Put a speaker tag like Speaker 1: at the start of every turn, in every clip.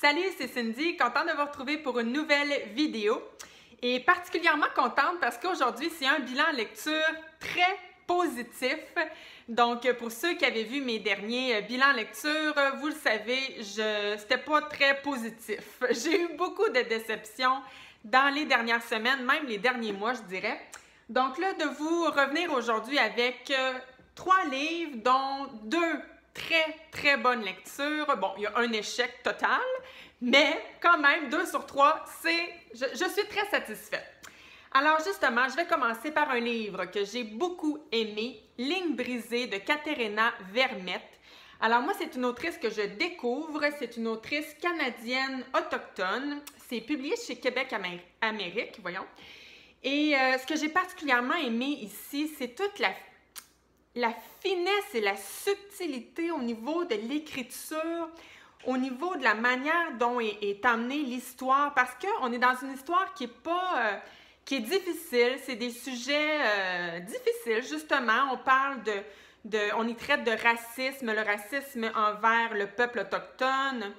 Speaker 1: Salut, c'est Cindy, contente de vous retrouver pour une nouvelle vidéo et particulièrement contente parce qu'aujourd'hui, c'est un bilan lecture très positif. Donc, pour ceux qui avaient vu mes derniers bilans lecture, vous le savez, c'était pas très positif. J'ai eu beaucoup de déceptions dans les dernières semaines, même les derniers mois, je dirais. Donc là, de vous revenir aujourd'hui avec 3 livres, dont 2 très bonnes lectures. Bon, il y a un échec total, mais quand même, 2 sur 3, je suis très satisfaite. Alors justement, je vais commencer par un livre que j'ai beaucoup aimé, Ligne brisée de Katerina Vermette. Alors moi, c'est une autrice que je découvre, c'est une autrice canadienne autochtone. C'est publié chez Québec Amérique, voyons. Et ce que j'ai particulièrement aimé ici, c'est toute la finesse et la subtilité au niveau de l'écriture, au niveau de la manière dont est amenée l'histoire, parce qu'on est dans une histoire qui est difficile, c'est des sujets difficiles, justement. On parle on y traite de racisme, le racisme envers le peuple autochtone.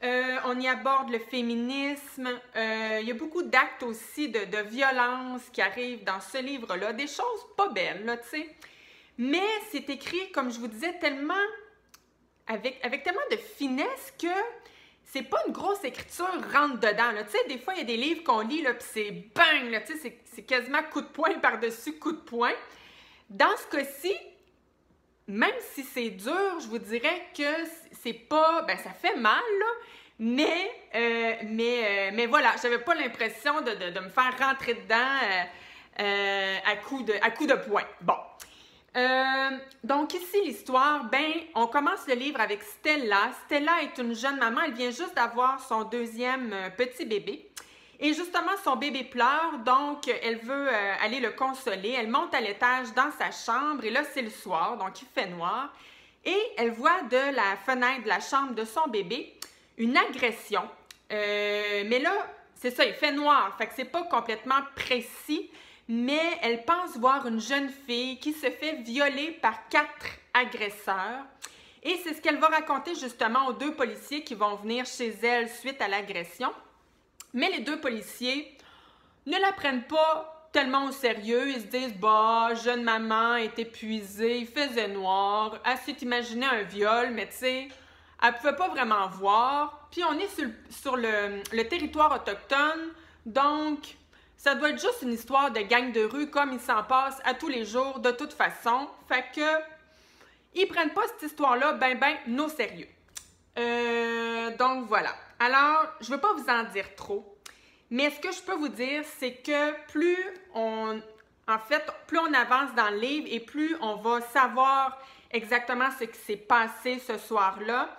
Speaker 1: On y aborde le féminisme. Il y a beaucoup d'actes aussi de violence qui arrivent dans ce livre-là, des choses pas belles, là, tu sais. Mais c'est écrit, comme je vous disais, tellement avec tellement de finesse que c'est pas une grosse écriture rentre-dedans. Tu sais, des fois, il y a des livres qu'on lit, là, puis c'est bang, là, tu sais, c'est quasiment coup de poing par-dessus coup de poing. Dans ce cas-ci, même si c'est dur, je vous dirais que c'est pas... Ben, ça fait mal, là, mais voilà, j'avais pas l'impression de me faire rentrer dedans à coup de poing. Bon. Donc ici, l'histoire, ben, on commence le livre avec Stella. Stella est une jeune maman, elle vient juste d'avoir son 2e petit bébé. Et justement, son bébé pleure, donc elle veut aller le consoler. Elle monte à l'étage dans sa chambre et là, c'est le soir, donc il fait noir. Et elle voit de la fenêtre de la chambre de son bébé une agression. Mais là, c'est ça, il fait noir, fait que c'est pas complètement précis. Mais elle pense voir une jeune fille qui se fait violer par 4 agresseurs. Et c'est ce qu'elle va raconter justement aux 2 policiers qui vont venir chez elle suite à l'agression. Mais les 2 policiers ne la prennent pas tellement au sérieux. Ils se disent « Bah, jeune maman est épuisée, il faisait noir, elle s'est imaginé un viol, mais tu sais, elle ne pouvait pas vraiment voir. » Puis on est sur le territoire autochtone, donc... ça doit être juste une histoire de gang de rue comme il s'en passe à tous les jours de toute façon. Fait que ils prennent pas cette histoire-là ben au sérieux. Donc voilà. Alors, je veux pas vous en dire trop. Mais ce que je peux vous dire, c'est que plus on avance dans le livre et plus on va savoir exactement ce qui s'est passé ce soir-là.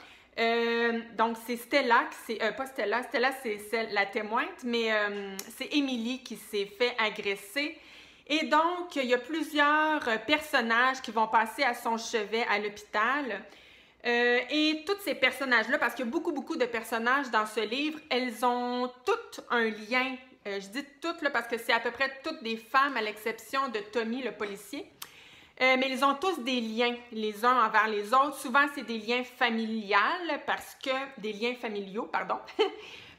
Speaker 1: Donc, c'est Stella, pas Stella, c'est la témointe, mais c'est Émilie qui s'est fait agresser. Et donc, il y a plusieurs personnages qui vont passer à son chevet à l'hôpital. Et tous ces personnages-là, parce qu'il y a beaucoup de personnages dans ce livre, elles ont toutes un lien. Je dis toutes là, parce que c'est à peu près toutes des femmes, à l'exception de Tommy, le policier. Mais ils ont tous des liens les uns envers les autres. Souvent, c'est des liens familiaux, des liens familiaux, pardon,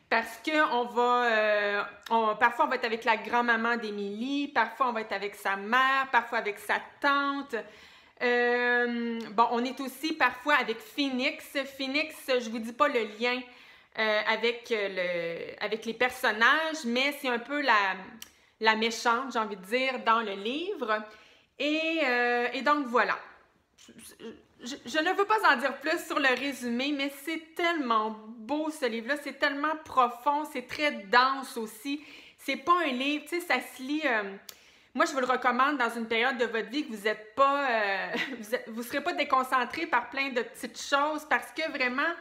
Speaker 1: parce que parfois, on va être avec la grand-maman d'Émilie, parfois, on va être avec sa mère, parfois avec sa tante. Bon, on est aussi parfois avec Phoenix. Phoenix, je vous dis pas le lien avec les personnages, mais c'est un peu la méchante, j'ai envie de dire, dans le livre. Et donc, voilà. Je ne veux pas en dire plus sur le résumé, mais c'est tellement beau, ce livre-là. C'est tellement profond, c'est très dense aussi. C'est pas un livre, tu sais, ça se lit... moi, je vous le recommande dans une période de votre vie que vous n'êtes pas... vous serez pas déconcentré par plein de petites choses parce que vraiment...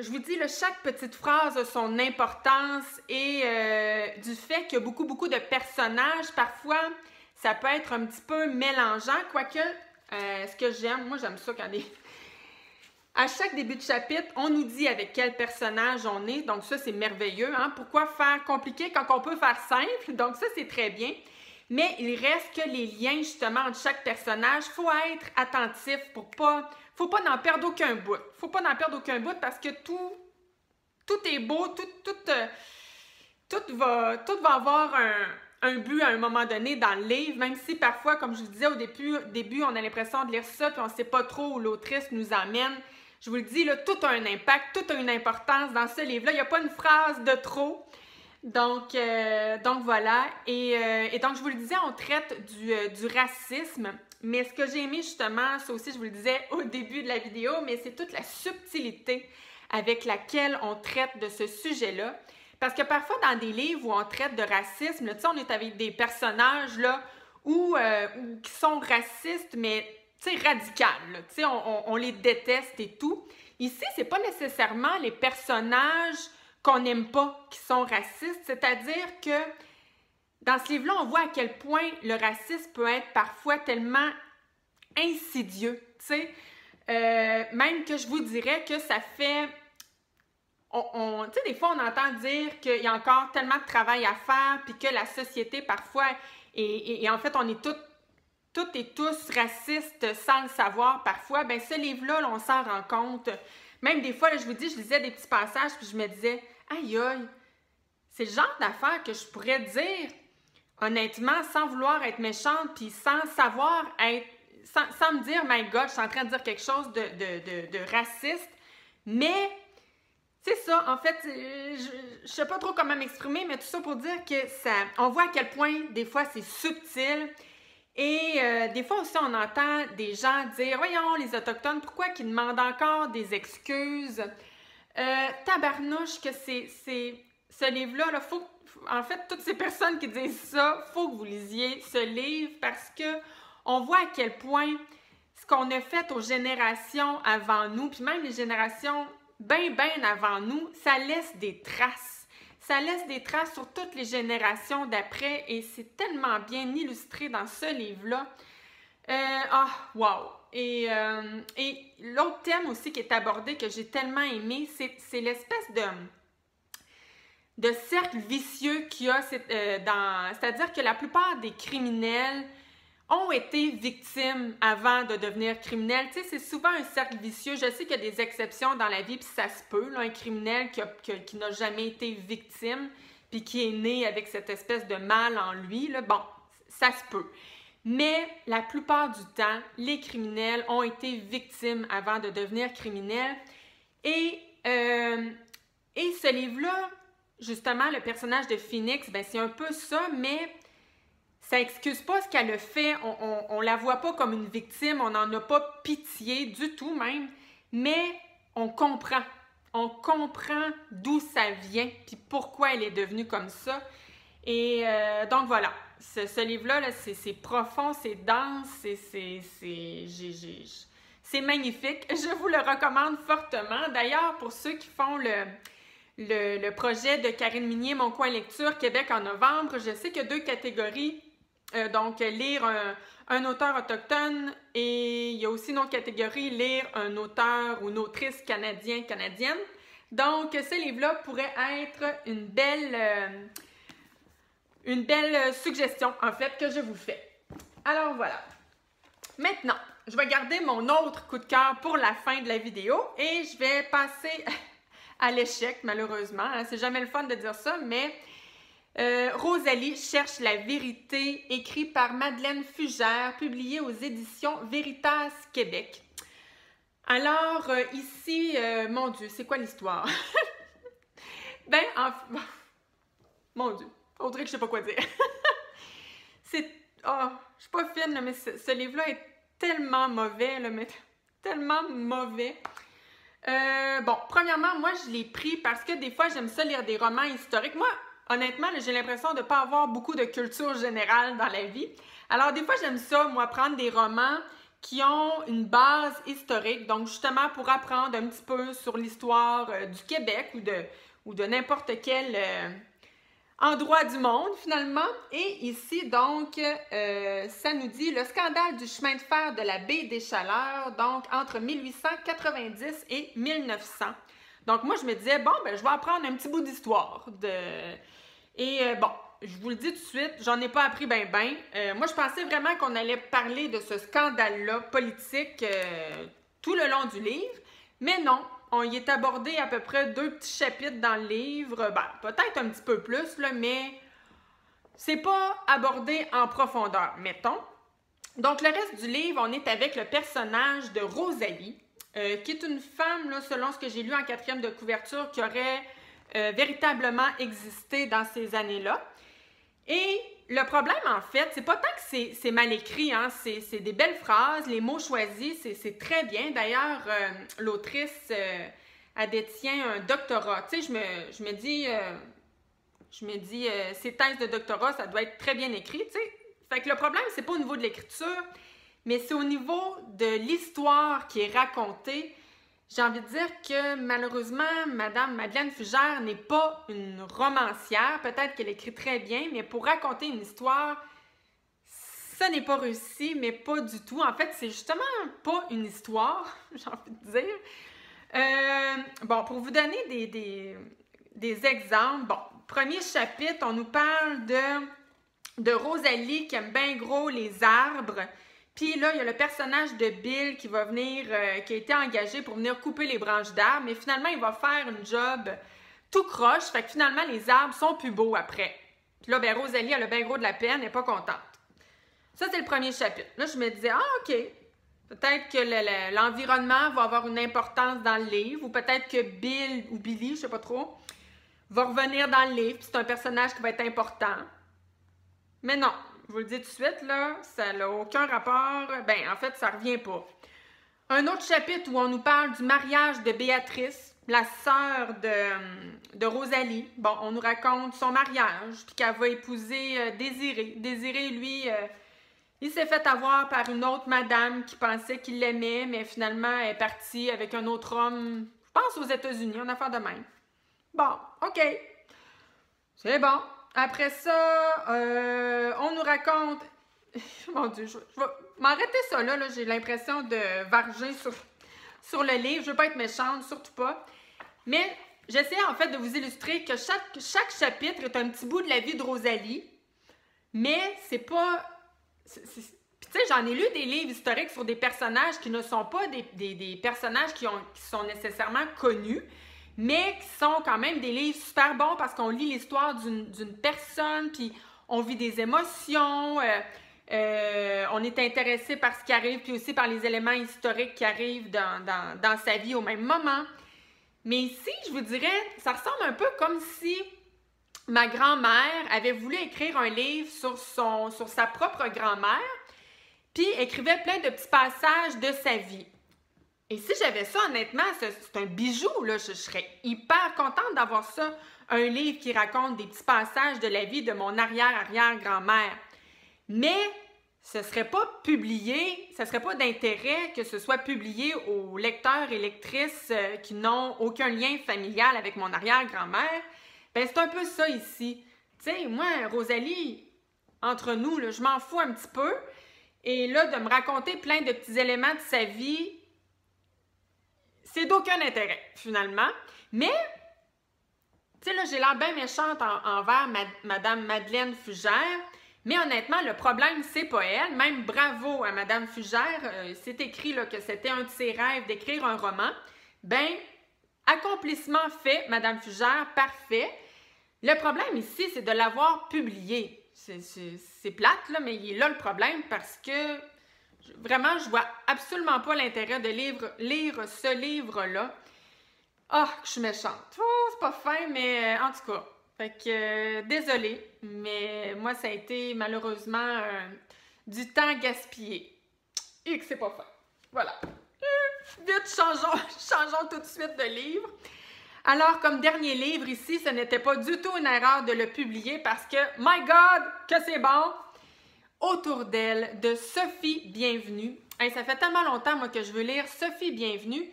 Speaker 1: je vous dis, là, chaque petite phrase a son importance et du fait qu'il y a beaucoup de personnages, parfois, ça peut être un petit peu mélangeant, quoique, ce que j'aime, moi j'aime ça quand à chaque début de chapitre, on nous dit avec quel personnage on est, donc ça c'est merveilleux, hein? Pourquoi faire compliqué quand on peut faire simple? Donc ça c'est très bien. Mais il reste que les liens justement entre chaque personnage, il faut être attentif pour pas faut pas n'en perdre aucun bout. Faut pas n'en perdre aucun bout parce que tout est beau, tout va avoir un but à un moment donné dans le livre, même si parfois, comme je vous disais au début on a l'impression de lire ça puis on ne sait pas trop où l'autrice nous emmène. Je vous le dis, là, tout a un impact, tout a une importance dans ce livre-là. Il n'y a pas une phrase de trop. Donc voilà. Et donc, je vous le disais, on traite du racisme. Mais ce que j'ai aimé justement, ça aussi, je vous le disais au début de la vidéo, mais c'est toute la subtilité avec laquelle on traite de ce sujet-là. Parce que parfois, dans des livres où on traite de racisme, tu sais, on est avec des personnages là, qui sont racistes, mais tu sais, radicales. Tu sais, on les déteste et tout. Ici, c'est pas nécessairement les personnages qu'on n'aime pas qui sont racistes. C'est-à-dire que dans ce livre-là, on voit à quel point le racisme peut être parfois tellement insidieux. Tu sais, même que je vous dirais que ça fait... tu sais, des fois, on entend dire qu'il y a encore tellement de travail à faire, puis que la société, parfois, et en fait, on est toutes et tous racistes sans le savoir parfois. Bien, ce livre-là, on s'en rend compte. Même des fois, là, je vous dis, je lisais des petits passages, puis je me disais, aïe, aïe, c'est le genre d'affaires que je pourrais dire, honnêtement, sans vouloir être méchante, puis sans savoir être, sans me dire, my God, je suis en train de dire quelque chose de raciste, mais... C'est ça, en fait, je sais pas trop comment m'exprimer, mais tout ça pour dire que on voit à quel point, des fois, c'est subtil. Et des fois aussi, on entend des gens dire « Voyons, les Autochtones, pourquoi qu'ils demandent encore des excuses? » Tabarnouche que ce livre-là, là, en fait, toutes ces personnes qui disent ça, il faut que vous lisiez ce livre parce que on voit à quel point ce qu'on a fait aux générations avant nous, puis même les générations bien avant nous, ça laisse des traces. Ça laisse des traces sur toutes les générations d'après et c'est tellement bien illustré dans ce livre-là. Wow! Et l'autre thème aussi qui est abordé, que j'ai tellement aimé, c'est l'espèce de cercle vicieux qu'il y a c'est-à-dire que la plupart des criminels ont été victimes avant de devenir criminels. Tu sais, c'est souvent un cercle vicieux. Je sais qu'il y a des exceptions dans la vie, puis ça se peut. Là, un criminel qui n'a jamais été victime, puis qui est né avec cette espèce de mal en lui, là, bon, ça se peut. Mais la plupart du temps, les criminels ont été victimes avant de devenir criminels. Et ce livre-là, justement, le personnage de Phoenix, ben c'est un peu ça, mais... ça excuse pas ce qu'elle a fait, on la voit pas comme une victime, on n'en a pas pitié du tout même, mais on comprend d'où ça vient, puis pourquoi elle est devenue comme ça. Et donc voilà, ce livre-là, -là, c'est profond, c'est dense, c'est magnifique. Je vous le recommande fortement. D'ailleurs, pour ceux qui font le projet de Karine Minier, Mon Coin Lecture, Québec en novembre, je sais qu'il y a 2 catégories. Donc, lire un auteur autochtone et il y a aussi une autre catégorie, lire un auteur ou une autrice canadienne. Donc, ce livre-là pourrait être une belle suggestion, en fait, que je vous fais. Alors, voilà. Maintenant, je vais garder mon autre coup de cœur pour la fin de la vidéo et je vais passer à l'échec, malheureusement. C'est jamais le fun de dire ça, mais... Rosalie cherche la vérité, écrit par Madeleine Fugère, publié aux éditions Veritas Québec. Alors, ici, mon Dieu, c'est quoi l'histoire? Mon Dieu, on dirait que je sais pas quoi dire. Je suis pas fine, là, mais ce livre-là est tellement mauvais, là, mais tellement mauvais. Bon, premièrement, moi, je l'ai pris parce que des fois, j'aime ça lire des romans historiques. Moi, honnêtement, j'ai l'impression de ne pas avoir beaucoup de culture générale dans la vie. Alors, des fois, j'aime ça, moi, prendre des romans qui ont une base historique, donc justement pour apprendre un petit peu sur l'histoire du Québec ou de n'importe quel endroit du monde, finalement. Et ici, donc, ça nous dit « Le scandale du chemin de fer de la baie des Chaleurs, donc entre 1890 et 1900. » Donc, moi, je me disais, bon, ben, je vais apprendre un petit bout d'histoire. Bon, je vous le dis tout de suite, j'en ai pas appris moi, je pensais vraiment qu'on allait parler de ce scandale-là politique tout le long du livre, mais non, on y est abordé à peu près 2 petits chapitres dans le livre, ben, peut-être un petit peu plus, là, mais c'est pas abordé en profondeur, mettons. Donc, le reste du livre, on est avec le personnage de Rosalie, qui est une femme, là, selon ce que j'ai lu en 4e de couverture, qui aurait véritablement existé dans ces années-là. Et le problème, en fait, c'est pas tant que c'est mal écrit, hein, c'est des belles phrases, les mots choisis, c'est très bien. D'ailleurs, l'autrice, elle détient un doctorat. Tu sais, je me dis, ces thèses de doctorat, ça doit être très bien écrit, tu sais. Fait que le problème, c'est pas au niveau de l'écriture, mais c'est au niveau de l'histoire qui est racontée. J'ai envie de dire que malheureusement, Madame Madeleine Fugère n'est pas une romancière. Peut-être qu'elle écrit très bien, mais pour raconter une histoire, ça n'est pas réussi, mais pas du tout. En fait, c'est justement pas une histoire, j'ai envie de dire. Bon, pour vous donner des exemples, bon, premier chapitre, on nous parle de Rosalie qui aime bien gros les arbres. Puis là, il y a le personnage de Bill qui va venir, qui a été engagé pour venir couper les branches d'arbres, mais finalement, il va faire une job tout croche, fait que finalement, les arbres sont plus beaux après. Puis là, ben Rosalie, elle a bien gros de la peine, elle n'est pas contente. Ça, c'est le premier chapitre. Là, je me disais, ah, OK, peut-être que l'environnement va avoir une importance dans le livre, ou peut-être que Bill ou Billy, je sais pas trop, va revenir dans le livre, puis c'est un personnage qui va être important. Mais non, je vous le dis tout de suite, là, ça n'a aucun rapport. Ben, en fait, ça revient pas. Un autre chapitre où on nous parle du mariage de Béatrice, la sœur de Rosalie. Bon, on nous raconte son mariage, puis qu'elle va épouser Désiré. Désiré, lui, il s'est fait avoir par une autre madame qui pensait qu'il l'aimait, mais finalement, elle est partie avec un autre homme, je pense aux États-Unis, en affaire de même. Bon, OK. C'est bon. Après ça, on nous raconte... Mon Dieu, je vais m'arrêter ça là, j'ai l'impression de varger sur le livre. Je ne veux pas être méchante, surtout pas. Mais j'essaie en fait de vous illustrer que chaque chapitre est un petit bout de la vie de Rosalie. Mais c'est pas... Puis tu sais, j'en ai lu des livres historiques sur des personnages qui ne sont pas des personnages qui sont nécessairement connus, mais qui sont quand même des livres super bons parce qu'on lit l'histoire d'une personne, puis on vit des émotions, on est intéressé par ce qui arrive, puis aussi par les éléments historiques qui arrivent dans sa vie au même moment. Mais ici, je vous dirais, ça ressemble un peu comme si ma grand-mère avait voulu écrire un livre sur sa propre grand-mère, puis écrivait plein de petits passages de sa vie. Et si j'avais ça, honnêtement, c'est un bijou, là. Je serais hyper contente d'avoir ça, un livre qui raconte des petits passages de la vie de mon arrière-arrière-grand-mère. Mais ce ne serait pas publié, ça ne serait pas d'intérêt que ce soit publié aux lecteurs et lectrices qui n'ont aucun lien familial avec mon arrière-grand-mère. Bien, c'est un peu ça ici. Tu sais, moi, Rosalie, entre nous, là, je m'en fous un petit peu. Et là, de me raconter plein de petits éléments de sa vie, c'est d'aucun intérêt, finalement. Mais, tu sais, là, j'ai l'air bien méchante envers Madame Madeleine Fugère. Mais honnêtement, le problème, c'est pas elle. Même bravo à Madame Fugère. C'est écrit là, que c'était un de ses rêves d'écrire un roman. Ben, accomplissement fait, Madame Fugère, parfait. Le problème ici, c'est de l'avoir publié. C'est plate, là, mais il est là le problème parce que vraiment, je vois absolument pas l'intérêt de lire ce livre-là. Ah, que je suis méchante. Oh, c'est pas fin, mais en tout cas. Fait que, désolée, mais moi, ça a été malheureusement du temps gaspillé. Et que c'est pas fin. Voilà. Vite, changeons tout de suite de livre. Alors, comme dernier livre ici, ce n'était pas du tout une erreur de le publier parce que, my God, que c'est bon! Autour d'elle, de Sophie Bienvenue. Hey, ça fait tellement longtemps, moi, que je veux lire Sophie Bienvenue.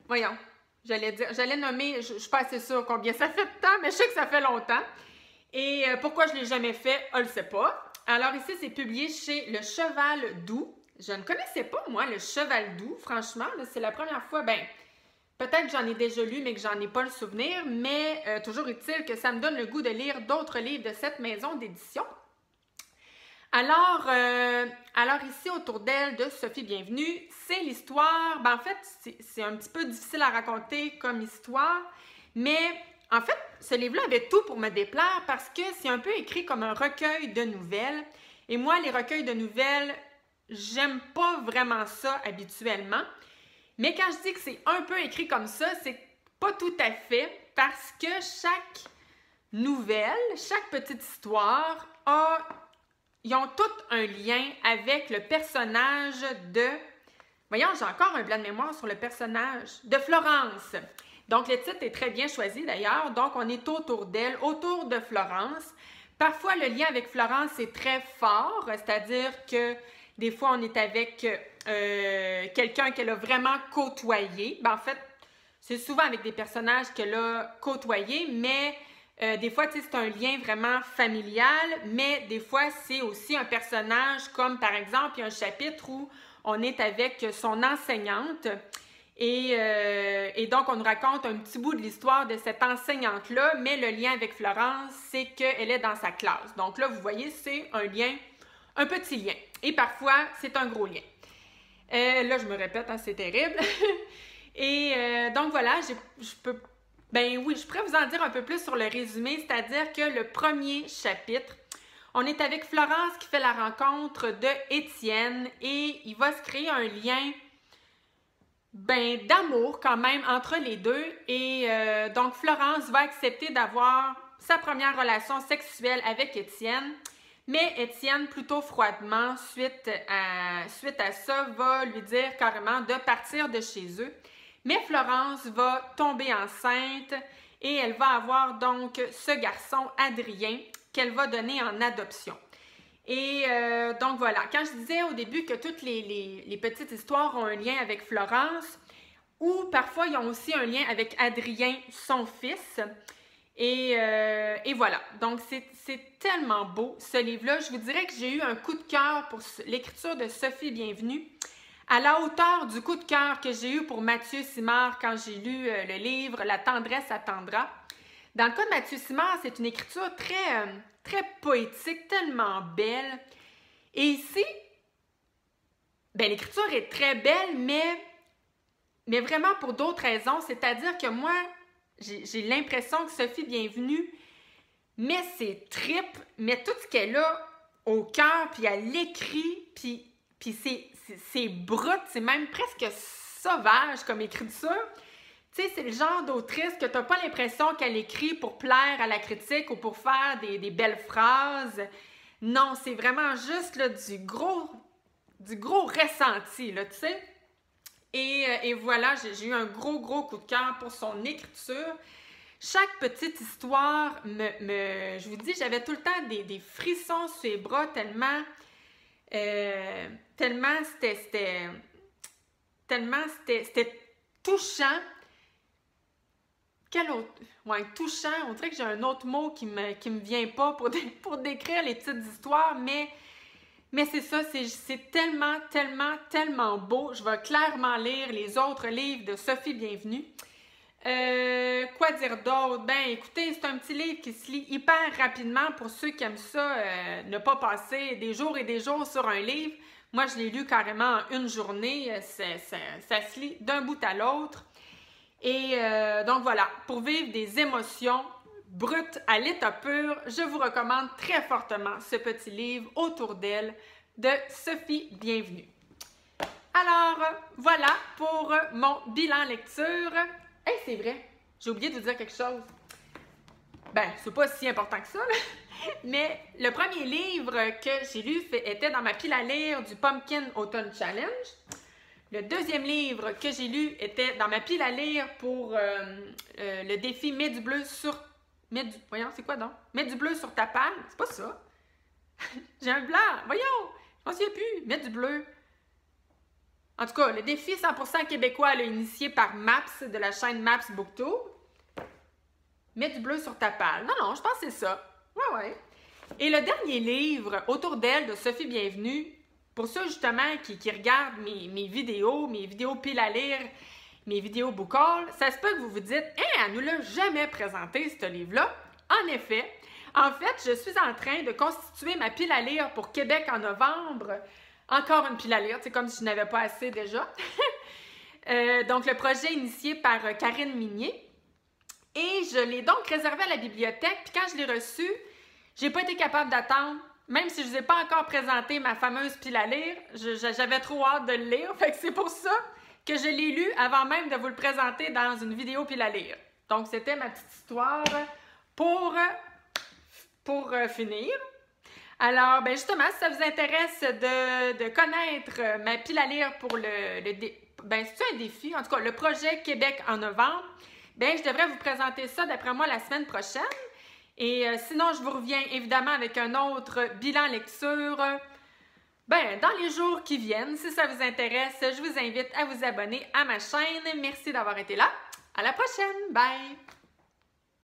Speaker 1: Voyons, j'allais nommer, je suis pas assez sûre combien ça fait de temps, mais je sais que ça fait longtemps. Et pourquoi je ne l'ai jamais fait, on ne le sait pas. Alors ici, c'est publié chez Le Cheval Doux. Je ne connaissais pas, moi, Le Cheval Doux, franchement. C'est la première fois, ben, peut-être que j'en ai déjà lu, mais que j'en ai pas le souvenir, mais toujours est-il que ça me donne le goût de lire d'autres livres de cette maison d'édition. Alors ici, autour d'elle, de Sophie Bienvenue, c'est l'histoire, en fait, c'est un petit peu difficile à raconter comme histoire, mais en fait, ce livre-là avait tout pour me déplaire parce que c'est un peu écrit comme un recueil de nouvelles. Et moi, les recueils de nouvelles, j'aime pas vraiment ça habituellement. Mais quand je dis que c'est un peu écrit comme ça, c'est pas tout à fait parce que chaque nouvelle, chaque petite histoire ils ont toutes un lien avec le personnage de... Voyons, j'ai encore un blanc de mémoire sur le personnage de Florence. Donc, le titre est très bien choisi d'ailleurs. Donc, on est autour d'elle, autour de Florence. Parfois, le lien avec Florence est très fort, c'est-à-dire que des fois, on est avec quelqu'un qu'elle a vraiment côtoyé. En fait, c'est souvent avec des personnages qu'elle a côtoyés, mais des fois, c'est un lien vraiment familial, mais des fois, c'est aussi un personnage comme, par exemple, il y a un chapitre où on est avec son enseignante et donc, on nous raconte un petit bout de l'histoire de cette enseignante-là, mais le lien avec Florence, c'est qu'elle est dans sa classe. Donc là, vous voyez, c'est un lien, un petit lien. Et parfois, c'est un gros lien. Là, je me répète, hein, c'est terrible. Et donc, voilà, je pourrais vous en dire un peu plus sur le résumé, c'est-à-dire que le premier chapitre, on est avec Florence qui fait la rencontre de Étienne et il va se créer un lien d'amour quand même entre les deux. Et donc, Florence va accepter d'avoir sa première relation sexuelle avec Étienne, mais Étienne, plutôt froidement, suite à ça, va lui dire carrément de partir de chez eux. Mais Florence va tomber enceinte et elle va avoir donc ce garçon, Adrien, qu'elle va donner en adoption. Et donc voilà, quand je disais au début que toutes les petites histoires ont un lien avec Florence, ou parfois ils ont aussi un lien avec Adrien, son fils. Et voilà, donc c'est tellement beau ce livre-là. Je vous dirais que j'ai eu un coup de cœur pour l'écriture de Sophie Bienvenue, à la hauteur du coup de cœur que j'ai eu pour Mathieu Simard quand j'ai lu le livre « La tendresse attendra ». Dans le cas de Mathieu Simard, c'est une écriture très poétique, tellement belle. Et ici, l'écriture est très belle, mais vraiment pour d'autres raisons. C'est-à-dire que moi, j'ai l'impression que Sophie Bienvenue met ses tripes, met tout ce qu'elle a au cœur, puis elle l'écrit, puis c'est brut, c'est même presque sauvage comme écriture. Tu sais, c'est le genre d'autrice que tu n'as pas l'impression qu'elle écrit pour plaire à la critique ou pour faire des belles phrases. Non, c'est vraiment juste là, du gros ressenti, là, tu sais. Et voilà, j'ai eu un gros coup de cœur pour son écriture. Chaque petite histoire je vous dis, j'avais tout le temps des frissons sur les bras tellement c'était touchant. Quel autre? Ouais, touchant. On dirait que j'ai un autre mot qui me vient pas pour décrire les petites histoires, mais c'est ça, c'est tellement beau. Je vais clairement lire les autres livres de Sophie Bienvenue. Quoi dire d'autre? Écoutez, c'est un petit livre qui se lit hyper rapidement pour ceux qui aiment ça, ne pas passer des jours et des jours sur un livre. Moi, je l'ai lu carrément en une journée. Ça se lit d'un bout à l'autre. Et donc voilà, pour vivre des émotions brutes à l'état pur, je vous recommande très fortement ce petit livre Autour d'elle de Sophie Bienvenue. Alors, voilà pour mon bilan lecture. Hey, c'est vrai, j'ai oublié de vous dire quelque chose. C'est pas si important que ça, là. Mais le premier livre que j'ai lu était dans ma pile à lire du Pumpkin Autumn Challenge. Le deuxième livre que j'ai lu était dans ma pile à lire pour le défi Mets du bleu sur... Voyons, c'est quoi donc? Mets du bleu sur ta palle. C'est pas ça. J'ai un blanc. Voyons, je m'en souviens plus. Mets du bleu. En tout cas, le défi 100% québécois là, initié par Maps de la chaîne Maps Booktube. Mets du bleu sur ta palle. Non, je pense que c'est ça. Ouais. Et le dernier livre, Autour d'elle, de Sophie Bienvenue, pour ceux justement qui regardent mes vidéos pile à lire, mes vidéos book haul, ça se peut que vous vous dites « elle nous l'a jamais présenté, ce livre-là. » En effet, En fait, je suis en train de constituer ma pile à lire pour Québec en novembre. Encore une pile à lire, c'est comme si je n'avais pas assez déjà. Donc, le projet initié par Karine Minier. Et je l'ai donc réservé à la bibliothèque. Puis quand je l'ai reçu, j'ai pas été capable d'attendre. Même si je ne vous ai pas encore présenté ma fameuse pile à lire, j'avais trop hâte de le lire. Fait que c'est pour ça que je l'ai lu avant même de vous le présenter dans une vidéo pile à lire. Donc, c'était ma petite histoire pour finir. Alors, ben justement, si ça vous intéresse de connaître ma pile à lire pour c'est un défi, en tout cas, le projet Québec en novembre, ben je devrais vous présenter ça, d'après moi, la semaine prochaine. Et sinon, je vous reviens évidemment avec un autre bilan lecture, dans les jours qui viennent. Si ça vous intéresse, je vous invite à vous abonner à ma chaîne. Merci d'avoir été là. À la prochaine. Bye!